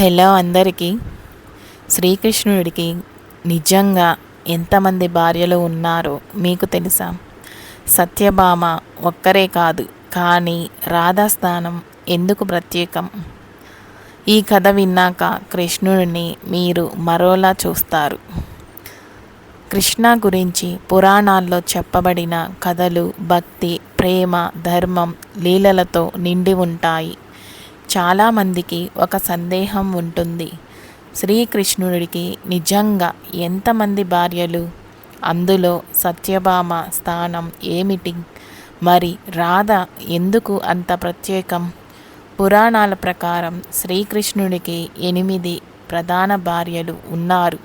Hello అందరికీ. శ్రీకృష్ణుడికి నిజంగా ఎంతమంది భార్యలు ఉన్నారో మీకు తెలుసా? సత్యభామ ఒక్కరే కాదు, కానీ రాధా స్థానం ఎందుకు ప్రత్యేకం? ఈ కథ విన్నాక కృష్ణుడిని మీరు మరోలా చూస్తారు. కృష్ణ గురించి పురాణాల్లో చెప్పబడిన కథలు భక్తి, ప్రేమ, ధర్మం, లీలలతో నిండి ఉంటాయి. చాలామందికి ఒక సందేహం ఉంటుంది, శ్రీకృష్ణుడికి నిజంగా ఎంతమంది భార్యలు? అందులో సత్యభామ స్థానం ఏమిటి? మరి రాధ ఎందుకు అంత ప్రత్యేకం? పురాణాల ప్రకారం శ్రీకృష్ణుడికి 8 ప్రధాన భార్యలు ఉన్నారు.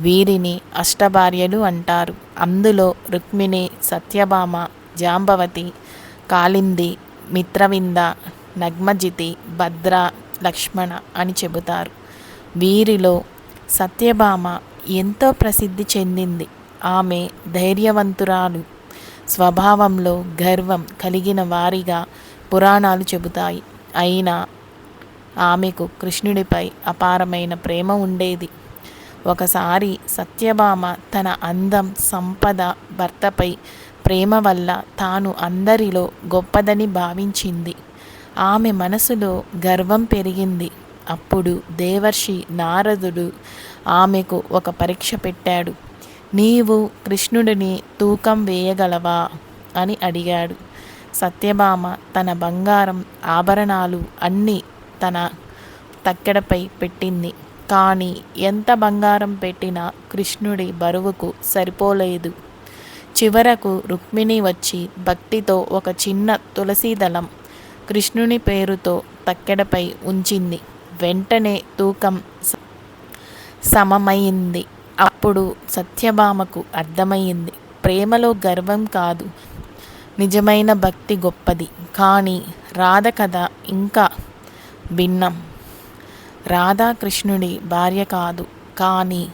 వీరిని అష్టభార్యలు అంటారు. అందులో రుక్మిణి, సత్యభామ, జాంబవతి, కాళింది, మిత్రవింద, నగ్మజితి, భద్ర, లక్ష్మణ అని చెబుతారు. వీరిలో సత్యభామ ఎంతో ప్రసిద్ధి చెందింది. ఆమె ధైర్యవంతురాలు, స్వభావంలో గర్వం కలిగిన వారిగా పురాణాలు చెబుతాయి. అయినా ఆమెకు కృష్ణుడిపై అపారమైన ప్రేమ ఉండేది. ఒకసారి సత్యభామ తన అందం, సంపద, భర్తపై ప్రేమ వల్ల తాను అందరిలో గొప్పదని భావించింది. ఆమె మనసులో గర్వం పెరిగింది. అప్పుడు దేవర్షి నారదుడు ఆమెకు ఒక పరీక్ష పెట్టాడు. నీవు కృష్ణుడిని తూకం వేయగలవా అని అడిగాడు. సత్యభామ తన బంగారం, ఆభరణాలు అన్నీ తన తక్కెడపై పెట్టింది. కానీ ఎంత బంగారం పెట్టినా కృష్ణుడి బరువుకు సరిపోలేదు. చివరకు రుక్మిణి వచ్చి భక్తితో ఒక చిన్న తులసి దళం కృష్ణుని పేరుతో తక్కెడపై ఉంచింది. వెంటనే తూకం సమమైంది. అప్పుడు సత్యభామకు అర్థమయ్యింది, ప్రేమలో గర్వం కాదు, నిజమైన భక్తి గొప్పది. కానీ రాధ కథ ఇంకా భిన్నం. రాధా కృష్ణుడి భార్య కాదు కానీ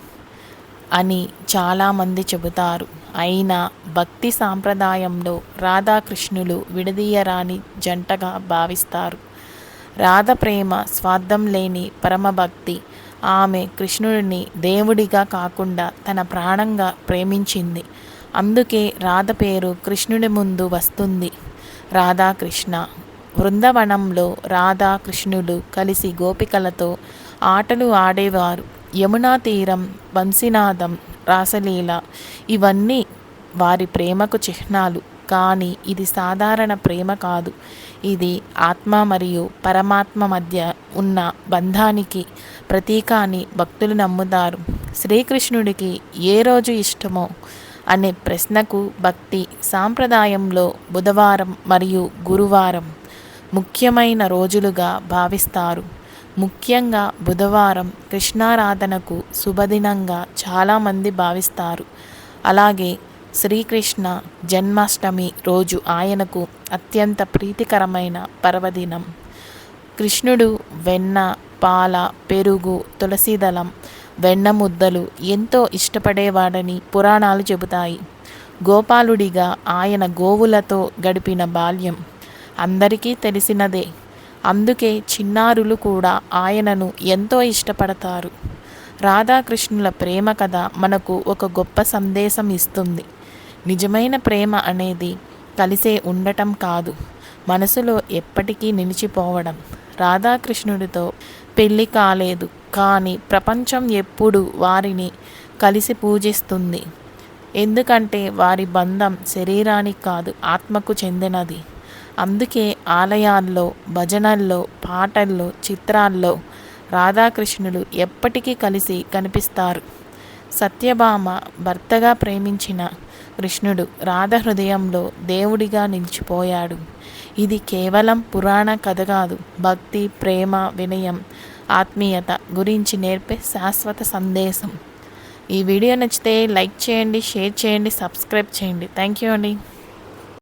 అని చాలామంది చెబుతారు. అయినా భక్తి సాంప్రదాయంలో రాధాకృష్ణులు విడదీయరాని జంటగా భావిస్తారు. రాధ ప్రేమ స్వార్థం లేని పరమభక్తి. ఆమె కృష్ణుడిని దేవుడిగా కాకుండా తన ప్రాణంగా ప్రేమించింది. అందుకే రాధ పేరు కృష్ణుడి ముందు వస్తుంది, రాధాకృష్ణ. బృందావనంలో రాధా కృష్ణులు కలిసి గోపికలతో ఆటలు ఆడేవారు. యమునా తీరం, వంశీనాదం, రాసలీల ఇవన్నీ వారి ప్రేమకు చిహ్నాలు. కానీ ఇది సాధారణ ప్రేమ కాదు. ఇది ఆత్మ మరియు పరమాత్మ మధ్య ఉన్న బంధానికి ప్రతీక అని భక్తులు నమ్ముతారు. శ్రీకృష్ణుడికి ఏ రోజు ఇష్టమో అనే ప్రశ్నకు భక్తి సాంప్రదాయంలో బుధవారం మరియు గురువారం ముఖ్యమైన రోజులుగా భావిస్తారు. ముఖ్యంగా బుధవారం కృష్ణారాధనకు శుభదినంగా చాలామంది భావిస్తారు. అలాగే శ్రీకృష్ణ జన్మాష్టమి రోజు ఆయనకు అత్యంత ప్రీతికరమైన పర్వదినం. కృష్ణుడు వెన్న, పాల, పెరుగు, తులసీదళం, వెన్న ముద్దలు ఎంతో ఇష్టపడేవాడని పురాణాలు చెబుతాయి. గోపాలుడిగా ఆయన గోవులతో గడిపిన బాల్యం అందరికీ తెలిసినదే. అందుకే చిన్నారులు కూడా ఆయనను ఎంతో ఇష్టపడతారు. రాధాకృష్ణుల ప్రేమ కథ మనకు ఒక గొప్ప సందేశం ఇస్తుంది. నిజమైన ప్రేమ అనేది కలిసే ఉండటం కాదు, మనసులో ఎప్పటికీ నిలిచిపోవడం. రాధాకృష్ణుడితో పెళ్ళి కాలేదు, కానీ ప్రపంచం ఎప్పుడు వారిని కలిసి పూజిస్తుంది. ఎందుకంటే వారి బంధం శరీరానికి కాదు, ఆత్మకు చెందినది. అందుకే ఆలయాల్లో, భజనల్లో, పాటల్లో, చిత్రాల్లో రాధాకృష్ణులు ఎప్పటికీ కలిసి కనిపిస్తారు. సత్యభామ భర్తగా ప్రేమించిన కృష్ణుడు రాధ హృదయంలో దేవుడిగా నిలిచిపోయాడు. ఇది కేవలం పురాణ కథ కాదు, భక్తి, ప్రేమ, వినయం, ఆత్మీయత గురించి నేర్పే శాశ్వత సందేశం. ఈ వీడియో నచ్చితే లైక్ చేయండి, షేర్ చేయండి, సబ్స్క్రైబ్ చేయండి. థ్యాంక్ యూ అండి.